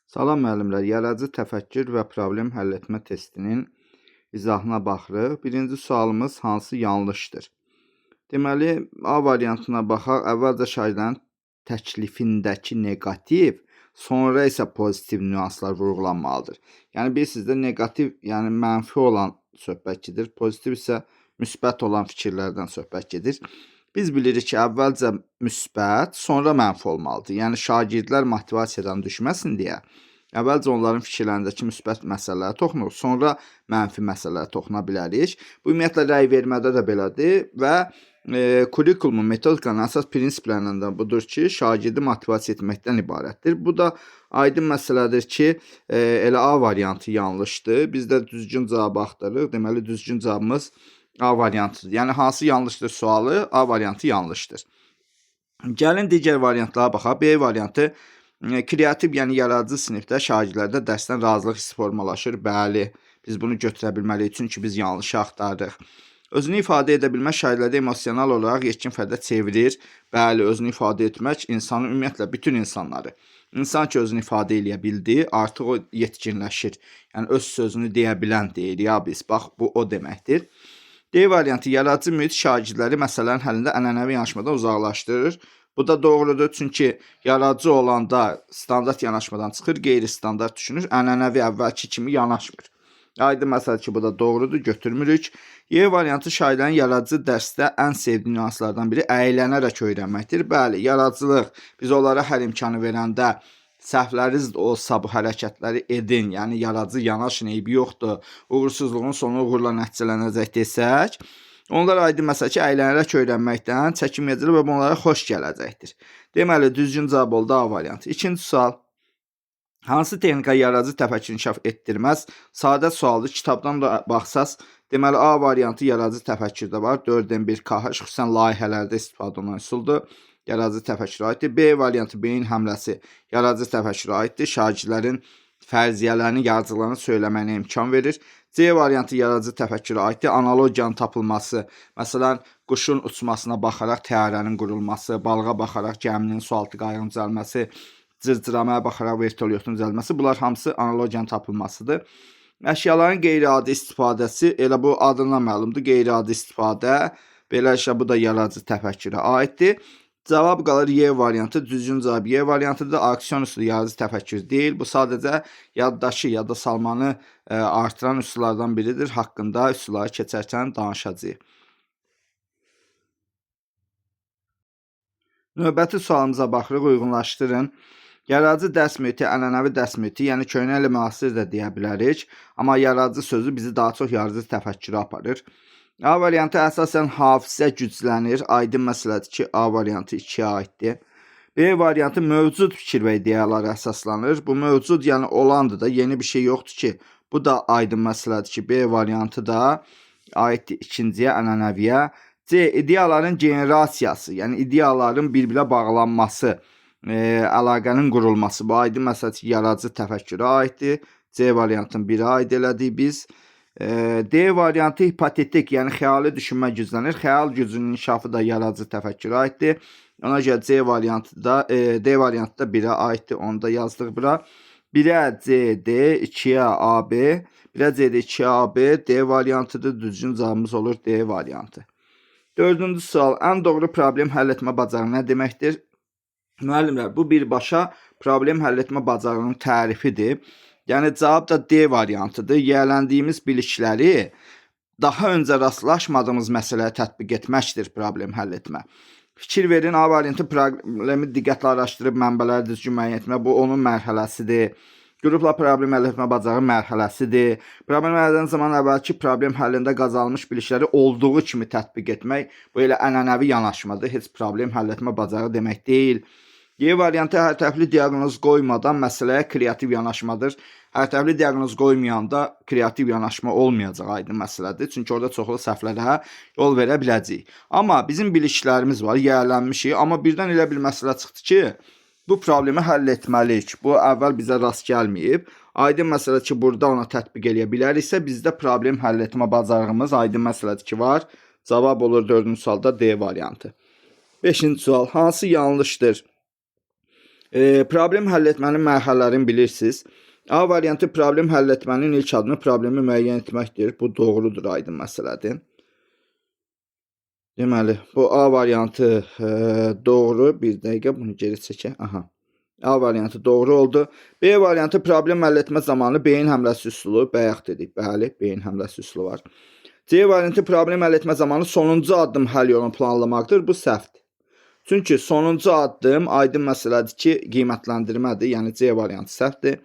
Salam müəllimlər, yaradıcı təfəkkür və problem həll etmə testinin izahına baxırıq. Birinci sualımız hansı yanlışdır? Deməli, A variantına baxaq. Əvvəlcə şagirdlərin təklifindəki neqativ, sonra isə pozitiv nüanslar vurğulanmalıdır. Yəni bilirsiniz də neqativ, yəni mənfi olan söhbət gedir, pozitiv isə müsbət olan fikirlərdən söhbət gedir. Biz bilirik ki, əvvəlcə müsbət, sonra mənfi olmalıdır. Yəni şagirdlər motivasiyadan düşməsin deyə əvvəlcə onların fikirlərindəki müsbət məsələlərə toxunur, sonra mənfi məsələlərə toxuna bilərik. Bu ümumiyyətlə rəy vermədə də belədir və kurikulumun, metodikanın əsas prinsiplərindən də budur ki, şagirdi motivasiya etməkdən ibarətdir. Bu da aydın məsələdir ki, elə A variantı yanlışdır. Biz də düzgün cavabı axtarırıq. Deməli, düzgün cavabımız A variantıdır. Yəni, hansı yanlışdır sualı? A variantı yanlışdır. Gəlin digər variantlara baxaq. B variantı kreativ, yəni yaradıcı sinifdə şagirdlərdə dərsdən razılıq hissi formalaşır. Bəli, biz bunu götürə bilməliyik, çünki biz yanlışı axtarırıq. Özünü ifadə edə bilmək şagirdlərdə emosional olaraq yetkin fərdə çevirir. Bəli, özünü ifadə etmək insanı, ümumiyyətlə bütün insanları. İnsan ki, özünü ifadə edə bildi, artıq o yetkinləşir. Yəni, öz sözünü deyə bilən deyir, ya biz, bax, bu o deməkdir. D variantı yaradıcı mühit şagirdləri məsələlərin həllində ənənəvi yanaşmadan uzaqlaşdırır. Bu da doğrudur, çünki yaradıcı olanda standart yanaşmadan çıxır, qeyri-standart düşünür, ənənəvi əvvəlki kimi yanaşmır. Aydın məsələ ki, bu da doğrudur, götürmürük. Y variantı şagirdlərin yaradıcı dərsdə ən sevdiyi nüanslardan biri əylənərək öyrənməkdir. Bəli, yaradıcılıq biz onlara hər imkanı verəndə səhvləriniz də olsa bu hərəkətləri edin, yəni yaradıcı yanaşın, eybi yoxdur, uğursuzluğun sonu uğurla nəticələnəcək desək, onlar aydın məsələ ki, əylənərək öyrənməkdən çəkinməyəcəklər və bunlara xoş gələcəkdir. Deməli, düzgün cavab oldu A variantı. İkinci sual. Hansı texnika yaradıcı təfəkkür inkişaf etdirməz? Sadə sualdır. Kitabdan da baxsaz, deməli A variantı yaradıcı təfəkkürdə var. 4-dən 1 KH, xüsusən layihələrdə istifadə olunan üsuldur. Yaradıcı təfəkkürə aiddir. B variantı beyin həmləsi yaradıcı təfəkkürə aiddir. Şagirdlərin fərziyyələrini, yaradıcılığını söyləməyinə imkan verir. C variantı yaradıcı təfəkkürə aiddir. Analogiyanın tapılması, məsələn, quşun uçmasına baxaraq təyyarənin qurulması, balığa baxaraq gəminin sualtı qayığının düzəlməsi, cırcıramaya baxaraq vertolyotun düzəlməsi, bunlar hamısı analogiyanın tapılmasıdır. Əşyaların qeyri-adi istifadəsi, elə bu adından məlumdur, qeyri-adi istifadə, beləliklə bu da yaradıcı təfəkkürə aiddir. Cavab qalır Y variantı, düzgün cavab Y variantıdır. Aksiyon üsulu yaradıcı təfəkkür deyil. Bu sadəcə yaddaşı, yadda salmanı artıran üsullardan biridir. Haqqında üsulları keçərkən danışacağıq. Növbəti sualımıza baxırıq, uyğunlaşdırın. Yaradıcı dərs mühiti, ənənəvi dərs mühiti, yəni köhnə ilə müasir də deyə bilərik. Amma yaradıcı sözü bizi daha çox yaradıcı təfəkkürə aparır. A variantı əsasən hafizə güclənir. Aydın məsələdir ki, A variantı 2-yə aiddir. B variantı mövcud fikir və ideyalara əsaslanır. Bu mövcud, yəni olandır da, yeni bir şey yoxdur ki. Bu da aydın məsələdir ki, B variantı da aiddir ikinciyə, ənənəviyə. C, ideyaların generasiyası, yəni ideyaların bir-birə bağlanması, əlaqənin qurulması. Bu aydın məsələdir ki, yaradıcı təfəkkürə aiddir. C variantını 1-ə aid elədik biz. D variantı hipotetik, yəni xəyali düşünmə güclənir. Xəyal gücünün inkişafı da yaradıcı təfəkkürə aiddir. Ona görə C variantı da, D variantı da 1-ə aiddir. Onu da yazdıq bura. 1-ə C, D, 2-yə A, B, 1-ə C, D, 2-yə A, B, D variantıdır. Düzgün cavabımız olur D variantı. Dördüncü sual. Ən doğru problem həll etmə bacarığı nə deməkdir? Müəllimlər, bu birbaşa problem həll etmə bacarığının tərifidir. Yəni, cavab da D variantıdır. Yiyələndiyimiz bilikləri daha öncə rastlaşmadığımız məsələyə tətbiq etməkdir problem həll etmə. Fikir verin, A variantı problemi diqqətlə araşdırıb mənbələri düzgün müəyyən etmə. Bu, onun mərhələsidir. Qrupla problem həll etmə bacarığı mərhələsidir. Problem həll edən zaman əvvəlki problem həllində qazanılmış bilikləri olduğu kimi tətbiq etmək, bu elə ənənəvi yanaşmadır. Heç problem həll etmə bacarığı demək deyil. Y variantı hərtərəfli diaqnoz qoymadan məsələyə kreativ yanaşmadır. Hərtərəfli diaqnoz qoymayanda kreativ yanaşma olmayacaq, aydın məsələdir. Çünki orada çoxlu səhvlərə yol verə biləcəyik. Amma bizim biliklərimiz var, yiyələnmişik. Amma birdən elə bir məsələ çıxdı ki, bu problemi həll etməliyik. Bu, əvvəl bizə rast gəlməyib. Aydın məsələ ki, burada ona tətbiq edə biləriksə, bizdə problem həll etmə bacarığımız aydın məsələdir ki, var. Cavab olur 4-cü sualda D variantı. 5-ci sual. Hansı yanlışdır? Problem həll etmənin mərhələlərini bilirsiniz. A variantı problem həll etmənin ilk adımı problemi müəyyən etməkdir. Bu doğrudur, aydın məsələdir. Deməli, bu A variantı doğru. Bir dəqiqə bunu geri çəkək. Aha. A variantı doğru oldu. B variantı problem həll etmə zamanı beyin həmləsi üsulu bayaq dedik. Bəli, beyin həmləsi üsulu var. C variantı problem həll etmə zamanı sonuncu addım həll yolunu planlamaqdır. Bu səhvdir. Çünki sonuncu addım aydın məsələdir ki, qiymətləndirmədir. Yəni C variantı səhvdir.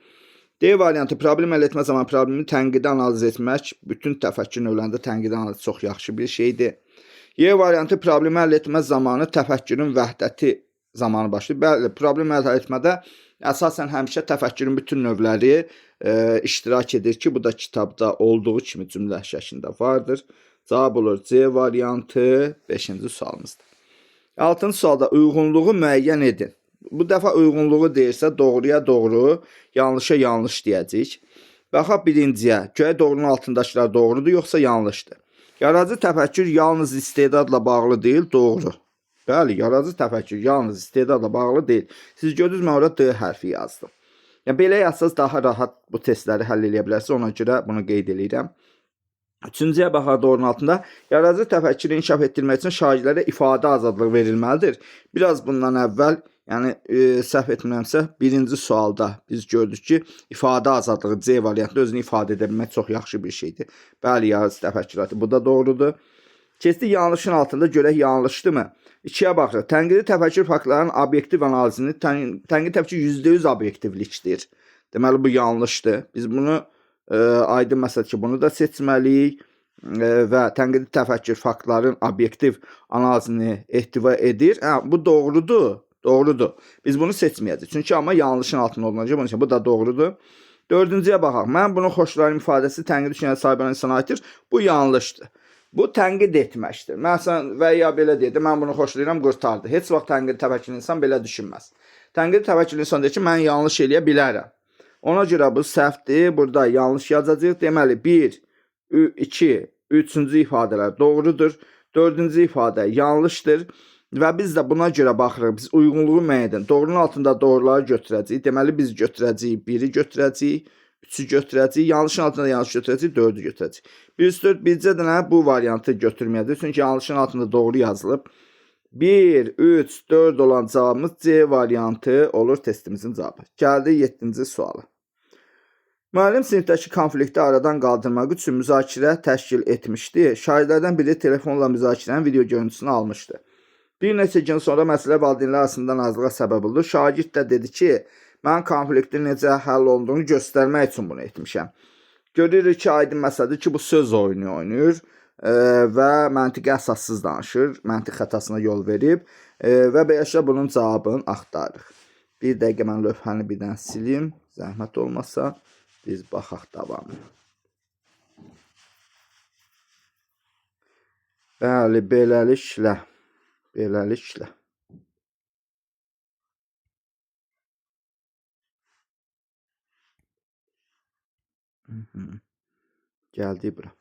D variantı problem həll etmə zamanı problemi tənqidi analiz etmək, bütün təfəkkür növlərində tənqidi analiz çox yaxşı bir şeydir. Y variantı problemi həll etmə zamanı təfəkkürün vəhdəti zamanı başlayır. Bəli, problem həll etmədə əsasən həmişə təfəkkürün bütün növləri iştirak edir ki, bu da kitabda olduğu kimi cümlə şəklində vardır. Cavab olur C variantı 5-ci sualımızdır. 6-cı sualda uyğunluğu müəyyən edin. Bu dəfə uyğunluğu deyirsə doğruya doğru, yanlışa yanlış deyəcəyik. Baxaq birinciyə. Göyə doğrunun altındakılar doğrudur yoxsa yanlışdır? Yaradıcı təfəkkür yalnız istedadla bağlı deyil, doğru. Bəli, yaradıcı təfəkkür yalnız istedadla bağlı deyil. Siz gördünüz, mən orada D hərfi yazdım. Yəni, belə yazsanız daha rahat bu testləri həll edə bilərsiniz. Ona görə bunu qeyd edirəm. Üçüncüyə baxaq doğrunun altında. Yaradıcı təfəkkürü inkişaf etdirmək üçün şagirdlərə ifadə azadlığı verilməlidir. Biraz bundan əvvəl, yəni səhv etmirəmsə, birinci sualda biz gördük ki, ifadə azadlığı C variantında özünü ifadə edə bilmək çox yaxşı bir şeydir. Bəli, yaradıcı təfəkküratı. Bu da doğrudur. Keçdik yanlışın altında, görək yanlışdırmı? 2-yə baxırıq. Tənqidi təfəkkür faktlarının obyektiv analizini tənqidi təfəkkür %100 obyektivlikdir. Deməli, bu yanlışdır. Biz bunu aydın məsələdir ki, bunu da seçməliyik və tənqidi təfəkkür faktların obyektiv analizini ehtiva edir. Bu doğrudur. Doğrudur. Biz bunu seçməyəcəyik. Çünki amma yanlışın altında olunacaq. Bunun üçün bu da doğrudur. 4-cüyə baxaq. Mən bunu xoşlayıram ifadəsi tənqid düşüncəyə sahib olan insana aiddir. Bu yanlışdır. Bu tənqid etməkdir. Məsələn, və ya belə deyək də, mən bunu xoşlayıram, qurtardı. Heç vaxt tənqid təfəkkürlü insan belə düşünməz. Tənqid təfəkkürlü insan deyir ki, mən yanlış eləyə bilərəm. Ona görə bu səhvdir. Burada yanlış yazacağıq. Deməli, 1, 2, 3-cü ifadələr doğrudur. 4-cü ifadə yanlışdır. Və biz də buna görə baxırıq. Biz uyğunluğu müəyyən edin. Doğrunun altında doğruları götürəcəyik. Deməli, biz götürəcəyik 1-i götürəcəyik. 3-ü götürəcəyik. Yanlışın altında yanlış götürəcəyik. 4-ü götürəcəyik. 1-4 bircə dənə bu variantı götürməyəcək. Çünki yanlışın altında doğru yazılıb. 1, 3, 4 olan cavabımız C variantı olur testimizin cavabı. Gəldi 7-ci suala. Müəllim sinifdəki konflikti aradan qaldırmaq üçün müzakirə təşkil etmişdi. Şagirdlərdən biri telefonla müzakirənin video görüntüsünü almışdı. Bir neçə gün sonra məsələ valideynlər arasında narazılığa səbəb oldu. Şagird də dedi ki, mən konfliktin necə həll olduğunu göstərmək üçün bunu etmişəm. Görürük ki, aydın məsələdir ki, bu söz oyunu oynayır və məntiqi əsassız danışır, məntiq xətasına yol verib və beləliklə bunun cavabını axtarırıq. Bir dəqiqə mən lövhəni birdən silim, zəhmət olmasa biz baxaq davamı. Bəli, beləliklə. Gəldik bura.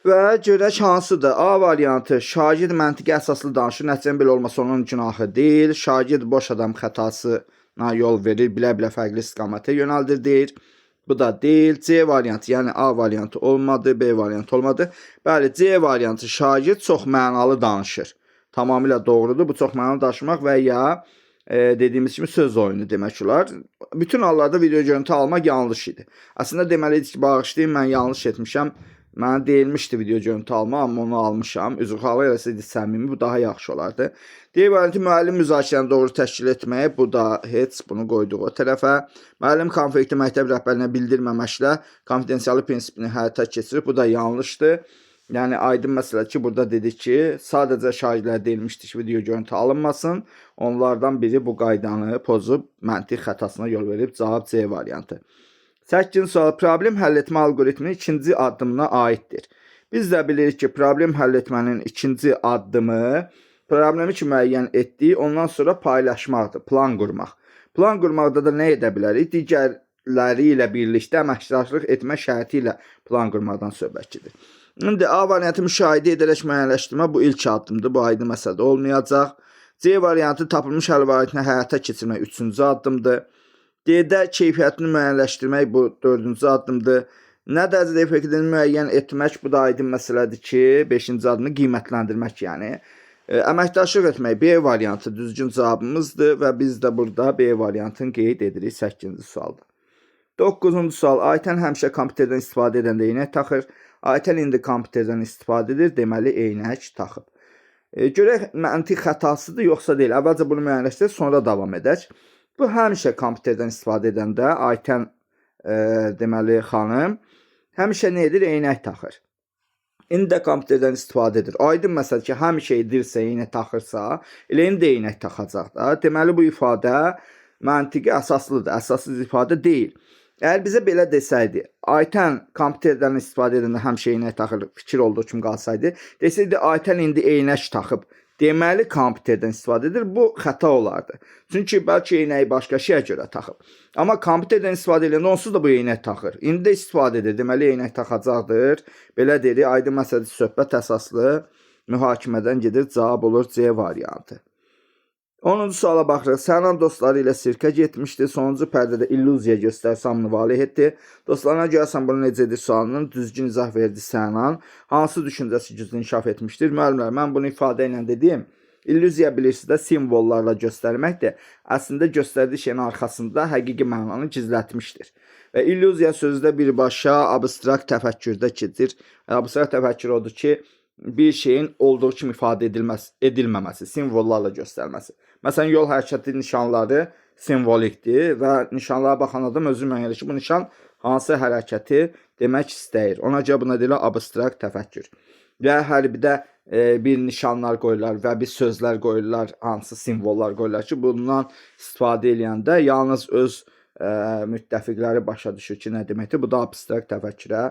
Və görək hansıdır? A variantı, şagird məntiqi əsaslı danışır, nəticənin belə olması onun günahı deyil. Şagird boş adam xətasına yol verir, bilə-bilə fərqli istiqamətə yönəldir deyir. Bu da deyil. C variantı, yəni A variantı olmadı, B variantı olmadı. Bəli, C variantı, şagird çox mənalı danışır. Tamamilə doğrudur. Bu çox mənalı danışmaq və ya dediyimiz kimi söz oyunu demək olar. Bütün hallarda video görüntü almaq yanlış idi. Əslində deməliydik ki, bağışlayın, mən yanlış etmişəm. Mənə deyilmişdi video görüntü alma, amma onu almışam. Üzrxahlıq eləsəydi səmimi, bu daha yaxşı olardı. D variantı, müəllim müzakirəni doğru təşkil etməyi, bu da heç, bunu qoyduq o tərəfə. Müəllim konflikti məktəb rəhbərinə bildirməməklə konfidensiallı prinsipini həyata keçirib, bu da yanlışdır. Yəni, aydın məsələ ki, burada dedik ki, sadəcə şagirdlər deyilmişdir ki, video görüntü alınmasın. Onlardan biri bu qaydanı pozub, məntiq xətasına yol verib, cavab C variantı. 8-ci sual, problem həll etmə algoritminin ikinci addımına aiddir. Biz də bilirik ki, problem həll etmənin ikinci addımı problemi ki müəyyən etdiyi, ondan sonra paylaşmaqdır, plan qurmaq. Plan qurmaqda da nə edə bilərik? Digərləri ilə birlikdə əməkdaşlıq etmə şərti ilə plan qurmaqdan söhbət gedir. İndi A variantı müşahidə edərək müəyyənləşdirmə bu ilk addımdır. Bu aydın məsələdə olmayacaq. C variantı tapılmış həll variantını həyata keçirmək 3-cü addımdır. D-də keyfiyyətini müəyyənləşdirmək bu 4-cü addımdır. Nə dərəcədə effektivini müəyyən etmək bu da aydın məsələdir ki, 5-ci addımı qiymətləndirmək yəni. Əməkdaşlıq etmək B variantı düzgün cavabımızdır və biz də burada B variantını qeyd edirik 8-ci sualda. 9-cu sual. Aytən həmişə kompüterdən istifadə edəndə eynək taxır. Aytən indi kompüterdən istifadə edir, deməli eynək taxıb. Görək məntiq xətasıdır yoxsa deyil. Əvvəlcə bunu müəyyənləşdirək, sonra davam edək. Bu həmişə kompüterdən istifadə edəndə Aytən deməli xanım həmişə nə edir? Eynək taxır. İndi də kompüterdən istifadə edir. Aydın məsələ ki, həmişə edirsə, eynək taxırsa, elə indi də eynək taxacaq da. Deməli bu ifadə məntiqi əsaslıdır, əsassız ifadə deyil. Əgər bizə belə desəydi, Aytən kompüterdən istifadə edəndə həmişə eynək taxır, fikir olduğu kimi qalsaydı, desəydi Aytən indi eynək taxıb, deməli kompüterdən istifadə edir, bu xəta olardı. Çünki bəlkə eynəyi başqa şeyə görə taxıb. Amma kompüterdən istifadə edəndə onsuz da bu eynək taxır. İndi də istifadə edir, deməli eynək taxacaqdır. Belə deyirik, aydın məsələdir, söhbət əsaslı mühakimədən gedir, cavab olur C variantı. 10-cu suala baxırıq. Sənan dostları ilə sirkə getmişdi. Sonuncu pərdədə illüziya göstərsə hamını valeh etdi. Dostlarına görəsən bunu necə edir sualının düzgün izah verdi Sənan. Hansı düşüncəsi güclü inkişaf etmişdir? Müəllimlər, mən bunu ifadə ilə dediyim, illüziya bilirsiniz də simvollarla göstərməkdir. Əslində göstərdiyi şeyin arxasında həqiqi mənanı gizlətmişdir. Və illüziya sözü də birbaşa abstrakt təfəkkürdə keçir. Abstrakt təfəkkür odur ki, bir şeyin olduğu kimi ifadə edilməməsi, simvollarla göstərməsi. Məsələn, yol hərəkəti nişanları simvolikdir və nişanlara baxan adam özü müəyyən ki, bu nişan hansı hərəkəti demək istəyir. Ona görə buna deyilir abstrakt təfəkkür. Və hərbidə bir nişanlar qoyurlar və bir sözlər qoyurlar, hansı simvollar qoyurlar ki, bundan istifadə edəndə yalnız öz müttəfiqləri başa düşür ki, nə deməkdir? Bu da abstrakt təfəkkürə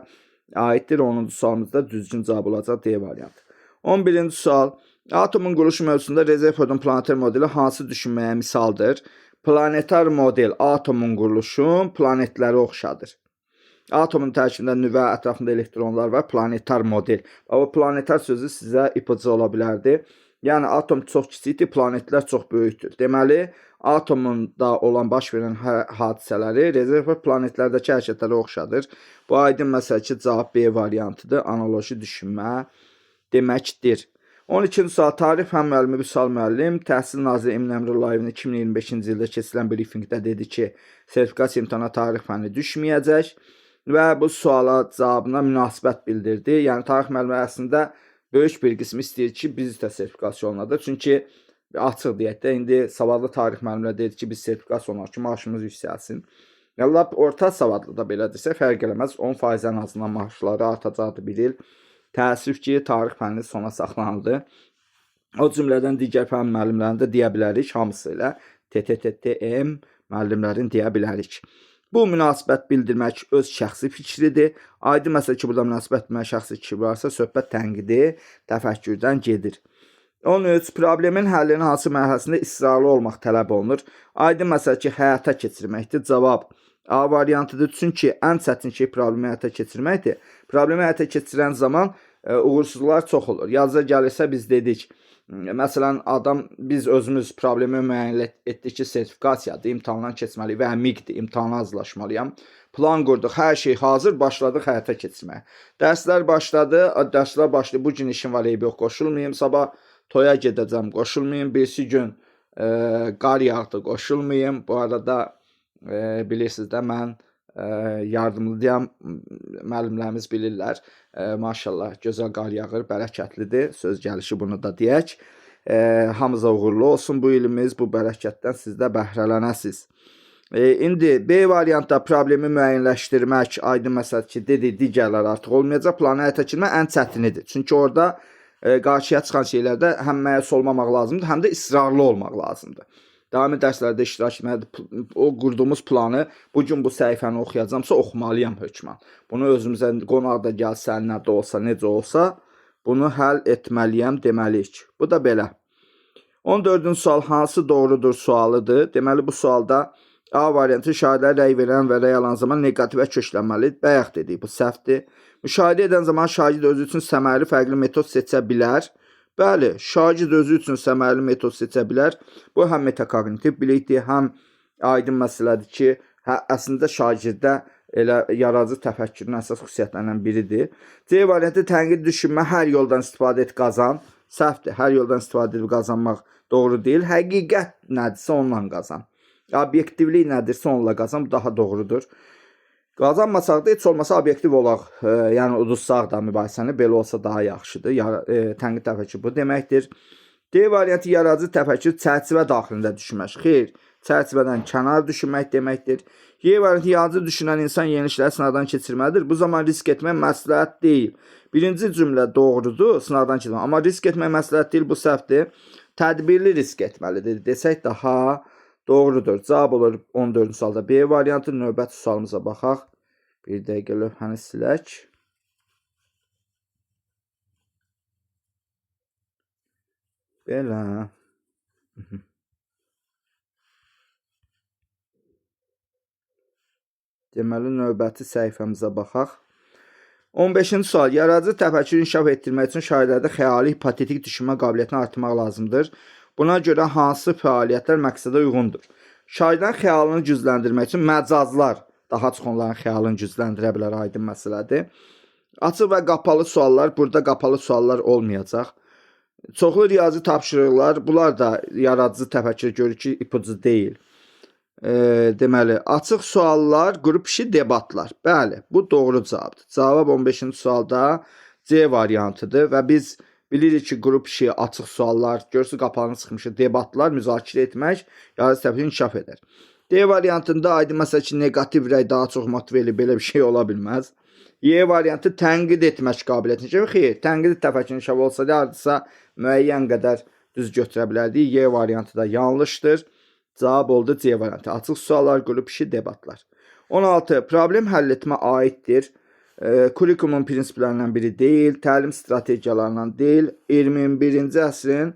aiddir. 10-cu sualımızda düzgün cavab olacaq D variantı. 11-ci sual. Atomun quruluşu mövzusunda Rezerfordun planetar modeli hansı düşünməyə misaldır? Planetar model atomun quruluşu planetlərə oxşadır. Atomun tərkibində nüvə, ətrafında elektronlar var. Planetar model. O planetar sözü sizə ipucu ola bilərdi. Yəni atom çox kiçikdir, planetlər çox böyükdür. Deməli, atomunda olan baş verən hadisələri Rezerford planetlərdəki hərəkətlərə oxşadır. Bu aydın məsələ ki, cavab B variantıdır. Analoji düşünmə deməkdir. 12-ci sual. Tarix fən müəllimi Vüsal müəllim Təhsil naziri Emin Əmrullayevin 2025-ci ildə keçirilən brifinqdə dedi ki, sertifikasiya imtahana tarix fəni düşməyəcək və bu suala cavabına münasibət bildirdi. Yəni tarix müəllimi əslində böyük bir qismi istəyir ki, biz də sertifikasiya olunadır. Çünki açıq deyək də, indi savadlı tarix müəllimlər deyir ki, biz sertifikasiya olunaq ki, maaşımız yüksəlsin. Yəni, orta savadlı da belədirsə, fərq eləməz. 10% ən azından maaşları artacaqdır bir il. Təəssüf ki, tarix fənni sona saxlanıldı. O cümlədən digər fən müəllimlərini də deyə bilərik. Hamısı ilə TTTM müəllimlərini deyə bilərik. Bu münasibət bildirmək öz şəxsi fikridir. Aydın məsələ ki, burada münasibət bildirmək şəxsi fikri varsa, söhbət tənqidi, təfəkkürdən gedir. 13. Problemin həllinin hansı mərhələsində israrlı olmaq tələb olunur? Aydın məsələ ki, həyata keçirməkdir. Cavab A variantıdır. Çünki ən çətin şey problemi həyata keçirməkdir. Problemi həyata keçirən zaman uğursuzluqlar çox olur. Yazıya gəlirsə biz dedik, məsələn, biz özümüz problemi müəyyən etdik ki, sertifikasiyadır, imtahandan keçməliyik və əmiqdir, imtahana hazırlaşmalıyam. Plan qurduq, hər şey hazır, başladıq həyata keçirməyə. Dərslər başladı, bu gün işim var, yox, qoşulmayayım, sabah toya gedəcəm, qoşulmayayım, birisi gün qar yağdı, qoşulmayayım. Bu arada bilirsiniz də, mən yardımlıyam, müəllimlərimiz bilirlər. Maşallah, gözəl qar yağır, bərəkətlidir. Söz gəlişi bunu da deyək. Hamıza uğurlu olsun bu ilimiz, bu bərəkətdən siz də bəhrələnəsiz. İndi B variantda problemi müəyyənləşdirmək, aydın məsələ ki, digərlər artıq olmayacaq. Planı həyata keçirmək ən çətinidir. Çünki orada qarşıya çıxan şeylərdə həm məyus olmamaq lazımdır, həm də israrlı olmaq lazımdır. Davami dərslərdə iştirak etməlidir. O qurduğumuz planı bugün bu səhifəni oxuyacamsa oxumalıyam hökmən. Bunu özümüzə qonaq da gəlsə, nədə olsa, necə olsa bunu həll etməliyəm deməliyik. Bu da belə. 14-cü sual hansı doğrudur sualıdır. Deməli bu sualda A variantı şahidlər rəy verən və rəy alan zaman negativə köklənməlidir. Bayaq dedik, bu səhvdir. Müşahidə edən zaman şahid özü üçün səmərəli fərqli metod seçə bilər. Bəli, şagird özü üçün səmərəli metod seçə bilər. Bu həm metakognitiv bilikdir, həm aydın məsələdir ki, əslində şagirdə elə yaradıcı təfəkkürün əsas xüsusiyyətlərindən biridir. C variantı tənqid düşünmə, hər yoldan istifadə et, qazan. Səhvdir. Hər yoldan istifadə edib qazanmaq doğru deyil. Həqiqət nədirsə onunla qazan. Obyektivlik nədirsə onunla qazan, bu daha doğrudur. Qazanmasaq da heç olmasa obyektiv olaq, yəni uduzsaq da mübahisəni, belə olsa daha yaxşıdır. Tənqid təfəkkür bu deməkdir. D variantı yaradıcı təfəkkür çərçivə daxilində düşünmək. Xeyr, çərçivədən kənar düşünmək deməkdir. Y variantı yaradıcı düşünən insan yenilikləri sınavdan keçirməlidir. Bu zaman risk etmək məsləhət deyil. Birinci cümlə doğrudur, sınavdan keçirmək. Amma risk etmək məsləhət deyil, bu səhvdir. Tədbirli risk etməlidir desək daha doğrudur. Cavab olur 14-cü sualda B variantı. Növbəti sualımıza baxaq. Bir dəqiqə lövhəni silək. Belə. Deməli, növbəti səhifəmizə baxaq. 15-ci sual. Yaradıcı təfəkkür inkişaf etdirmək üçün şagirdlərdə xəyali, hipotetik düşünmə qabiliyyətini artırmaq lazımdır. Buna görə hansı fəaliyyətlər məqsədə uyğundur? Şagirdlərin xəyalını gücləndirmək üçün məcazlar daha çox onların xəyalını gücləndirə bilər, aydın məsələdir. Açıq və qapalı suallar, burada qapalı suallar olmayacaq. Çoxlu riyazi tapşırıqlar, bunlar da yaradıcı təfəkkür görür ki, ipucu deyil. Deməli, açıq suallar, qrup işi, debatlar. Bəli, bu doğru cavabdır. Cavab 15-ci sualda C variantıdır və biz bilirik ki, qrup işi, açıq suallar, görürsünüz qapağını çıxmışıq, debatlar, müzakirə etmək, yaradıcı təfəkkür inkişaf edər. D variantında aydın məsələ ki, negativ rəy daha çox motive eləyir, belə bir şey ola bilməz. Y variantı tənqid etmək qabiliyyətini inkişaf. Xeyr, tənqid təfəkkür inkişaf olsa da, hardasa müəyyən qədər düz götürə bilərdik. Y variantı da yanlışdır. Cavab oldu C variantı. Açıq suallar, qrup işi, debatlar. 16. Problem həll etmə aiddir. Kurikulumun prinsiplərindən biri deyil, təlim strategiyalarından deyil, 21-ci əsrin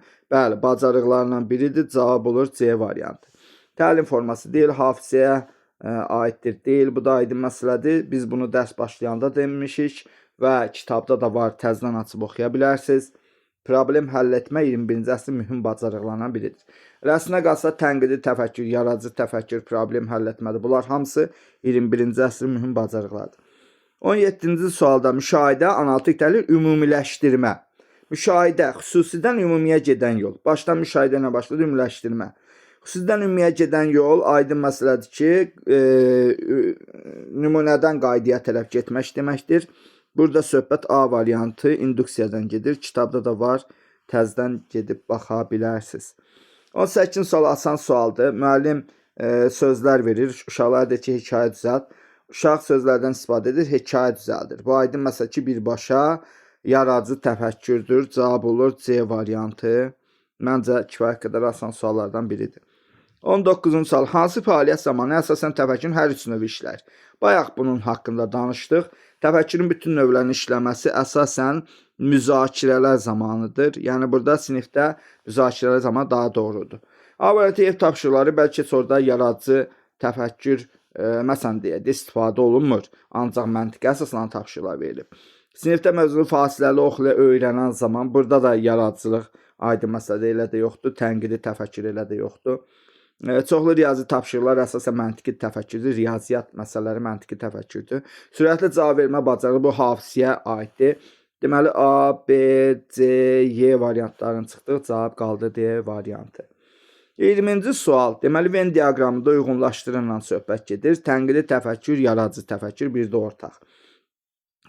bacarıqlarından biridir. Cavab olur C variantı. Təlim forması deyil, hafizəyə aiddir deyil. Bu da aydın məsələdir. Biz bunu dərs başlayanda demişik və kitabda da var, təzədən açıb oxuya bilərsiniz. Problem həll etmə 21-ci əsrin mühüm bacarıqlarından biridir. Rəsminə qalsa tənqidi təfəkkür, yaradıcı təfəkkür, problem həll etmədir. Bunlar hamısı 21-ci əsrin mühüm bacarıqlardır. 17-ci sualda müşahidə, analitik təhlil, ümumiləşdirmə. Müşahidə, xüsusidən ümumiyə gedən yol. Başdan müşahidə ilə başladı, ümumiləşdirmə. Xüsusidən ümumiyə gedən yol aydın məsələdir ki, nümunədən qaydaya tərəf getmək deməkdir. Burada söhbət A variantı induksiyadan gedir. Kitabda da var. Təzədən gedib baxa bilərsiniz. 18-ci sual asan sualdır. Müəllim sözlər verir. Uşaqlar deyir ki, hekayə düzəlt. Uşaq sözlərdən istifadə edir, hekayə düzəldir. Bu aydın məsələ ki, birbaşa yaradıcı təfəkkürdür. Cavab olur C variantı. Məncə kifayət qədər asan suallardan biridir. 19-cu sual. Hansı fəaliyyət zamanı əsasən təfəkkürün hər üç növü işlər? Bayaq bunun haqqında danışdıq. Təfəkkürün bütün növlərinin işləməsi əsasən müzakirələr zamanıdır. Yəni, burada sinifdə müzakirələr zamanı daha doğrudur. A variantı ev tapşırıqları bəlkə orada yaradıcı təfəkkür məsələn deyək, istifadə olunmur. Ancaq məntiqə əsaslanan tapşırıqlar verilib. Sinifdə mövzunu fasiləli oxuya öyrənən zaman burada da yaradıcılıq aydın məsələdə elə də yoxdur. Tənqidi təfəkkür elə də yoxdur. Çoxlu riyazi tapşırıqlar əsasən məntiqi təfəkkürdür. Riyaziyyat məsələləri məntiqi təfəkkürdür. Sürətli cavab vermə bacarığı bu hafizəyə aiddir. Deməli, A, B, C, Y variantlarının çıxdığı cavab qaldı D variantı. 20-ci sual. Deməli, Venn diaqramında uyğunlaşdırılan söhbət gedir. Tənqidi təfəkkür, yaradıcı təfəkkür bir də ortaq.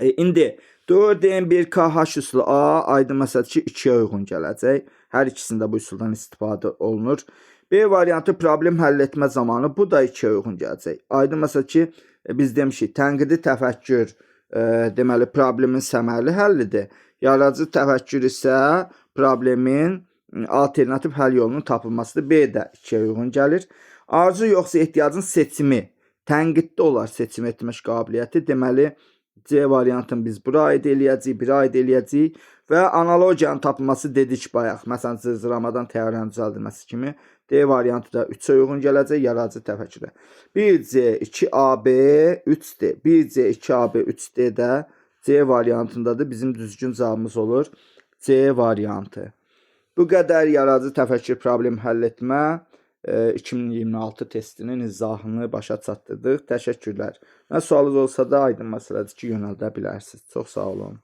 İndi 4N1KH üsulu A aydın məsələdir ki, 2-yə uyğun gələcək. Hər ikisində bu üsuldan istifadə olunur. B variantı problem həll etmə zamanı, bu da 2-yə uyğun gələcək. Aydın məsələ ki, biz demişik, tənqidi təfəkkür deməli problemin səmərəli həllidir. Yaradıcı təfəkkür isə problemin alternativ həll yolunun tapılmasıdır. B də 2-yə uyğun gəlir. Arzu yoxsa ehtiyacın seçimi, tənqiddə olar seçim etmək qabiliyyəti. Deməli, C variantını biz bura aid eləyəcəyik, bira aid eləyəcəyik və analogiyanın tapılması dedik bayaq. Məsələn, zıramadan teoriyanın düzəldilməsi kimi. D variantı da 3-ə uyğun gələcək, yaradıcı təfəkkürə. 1C, 2AB, 3D. 1C, 2AB, 3D də C variantındadır. Bizim düzgün cavabımız olur C variantı. Bu qədər yaradıcı təfəkkür problem həll etmə 2026 testinin izahını başa çatdırdıq. Təşəkkürlər. Nə sualınız olsa da aydın məsələdir ki, yönəldə bilərsiniz. Çox sağ olun.